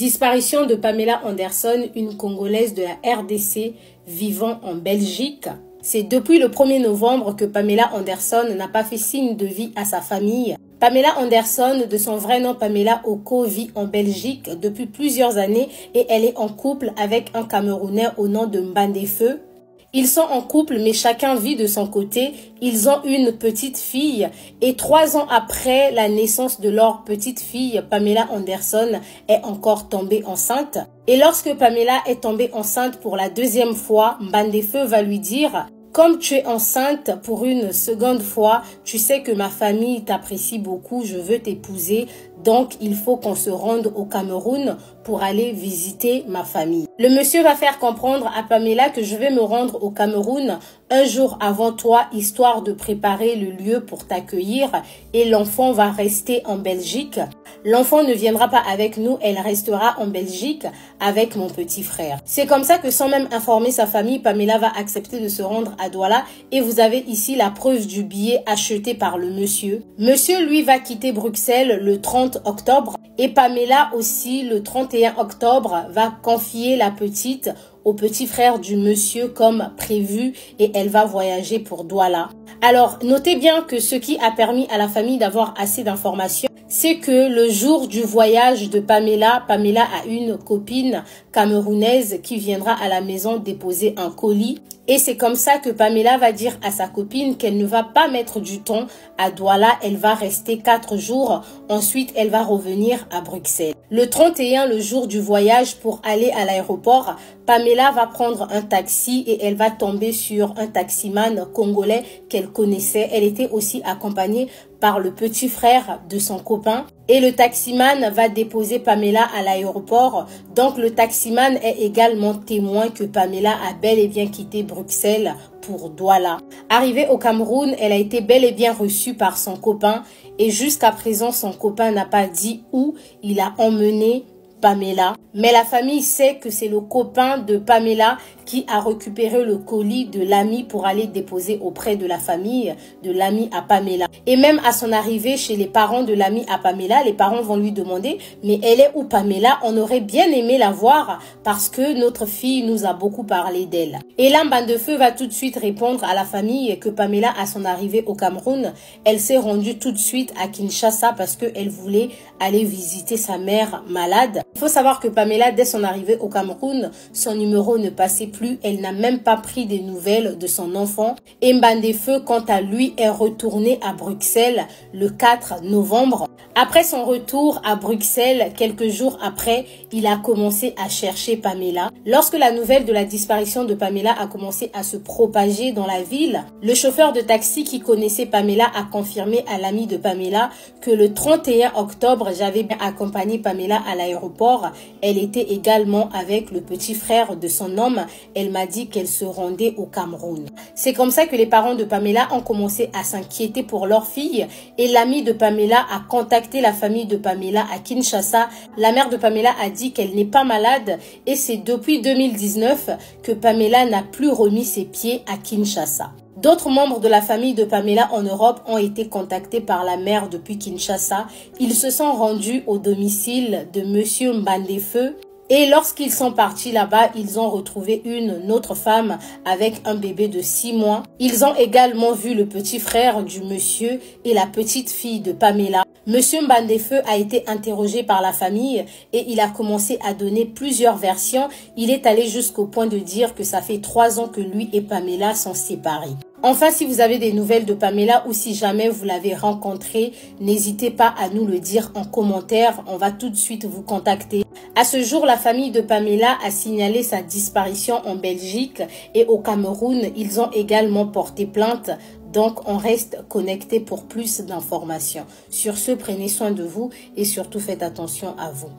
Disparition de Pamela Anderson, une Congolaise de la RDC vivant en Belgique. C'est depuis le 1er novembre que Pamela Anderson n'a pas fait signe de vie à sa famille. Pamela Anderson, de son vrai nom Pamela Oko, vit en Belgique depuis plusieurs années et elle est en couple avec un Camerounais au nom de Mbandefeu. Ils sont en couple mais chacun vit de son côté. Ils ont une petite fille et 3 ans après la naissance de leur petite fille, Pamela Anderson est encore tombée enceinte. Et lorsque Pamela est tombée enceinte pour la 2e fois, Mbandefeu va lui dire: comme tu es enceinte pour une seconde fois, tu sais que ma famille t'apprécie beaucoup, je veux t'épouser, donc il faut qu'on se rende au Cameroun pour aller visiter ma famille. Le monsieur va faire comprendre à Pamela que je vais me rendre au Cameroun un jour avant toi, histoire de préparer le lieu pour t'accueillir, et l'enfant va rester en Belgique. L'enfant ne viendra pas avec nous, elle restera en Belgique avec mon petit frère. C'est comme ça que sans même informer sa famille, Pamela va accepter de se rendre à Douala et vous avez ici la preuve du billet acheté par le monsieur. Monsieur, lui, va quitter Bruxelles le 30 octobre et Pamela aussi, le 31 octobre, va confier la petite au petit frère du monsieur comme prévu et elle va voyager pour Douala. Alors, notez bien que ce qui a permis à la famille d'avoir assez d'informations, c'est que le jour du voyage de Pamela, Pamela a une copine camerounaise qui viendra à la maison déposer un colis. Et c'est comme ça que Pamela va dire à sa copine qu'elle ne va pas mettre du temps à Douala, elle va rester 4 jours. Ensuite, elle va revenir à Bruxelles. Le 31, le jour du voyage pour aller à l'aéroport, Pamela va prendre un taxi et elle va tomber sur un taximan congolais qu'elle connaissait. Elle était aussi accompagnée par le petit frère de son copain. Et le taximan va déposer Pamela à l'aéroport. Donc le taximan est également témoin que Pamela a bel et bien quitté Bruxelles pour Douala. Arrivée au Cameroun, elle a été bel et bien reçue par son copain. Et jusqu'à présent, son copain n'a pas dit où il a emmené Pamela. Mais la famille sait que c'est le copain de Pamela qui a récupéré le colis de l'ami pour aller déposer auprès de la famille de l'ami à Pamela. Et même à son arrivée chez les parents de l'ami à Pamela, les parents vont lui demander: mais elle est où Pamela? On aurait bien aimé la voir parce que notre fille nous a beaucoup parlé d'elle. Et là, Mbandefeu va tout de suite répondre à la famille que Pamela, à son arrivée au Cameroun, elle s'est rendue tout de suite à Kinshasa parce qu'elle voulait aller visiter sa mère malade. Il faut savoir que Pamela, dès son arrivée au Cameroun, son numéro ne passait plus. Elle n'a même pas pris des nouvelles de son enfant. Et Mbandefeu, quant à lui, est retourné à Bruxelles le 4 novembre. Après son retour à Bruxelles, quelques jours après, il a commencé à chercher Pamela. Lorsque la nouvelle de la disparition de Pamela a commencé à se propager dans la ville, le chauffeur de taxi qui connaissait Pamela a confirmé à l'ami de Pamela que le 31 octobre, j'avais bien accompagné Pamela à l'aéroport. Elle était également avec le petit frère de son homme. Elle m'a dit qu'elle se rendait au Cameroun. C'est comme ça que les parents de Pamela ont commencé à s'inquiéter pour leur fille et l'ami de Pamela a contacté la famille de Pamela à Kinshasa. La mère de Pamela a dit qu'elle n'est pas malade et c'est depuis 2019 que Pamela n'a plus remis ses pieds à Kinshasa. D'autres membres de la famille de Pamela en Europe ont été contactés par la mère depuis Kinshasa. Ils se sont rendus au domicile de monsieur Mbandefeu. Et lorsqu'ils sont partis là-bas, ils ont retrouvé une autre femme avec un bébé de 6 mois. Ils ont également vu le petit frère du monsieur et la petite fille de Pamela. Monsieur Mbandefeu a été interrogé par la famille et il a commencé à donner plusieurs versions. Il est allé jusqu'au point de dire que ça fait 3 ans que lui et Pamela sont séparés. Enfin, si vous avez des nouvelles de Pamela ou si jamais vous l'avez rencontrée, n'hésitez pas à nous le dire en commentaire. On va tout de suite vous contacter. À ce jour, la famille de Pamela a signalé sa disparition en Belgique et au Cameroun. Ils ont également porté plainte. Donc, on reste connecté pour plus d'informations. Sur ce, prenez soin de vous et surtout faites attention à vous.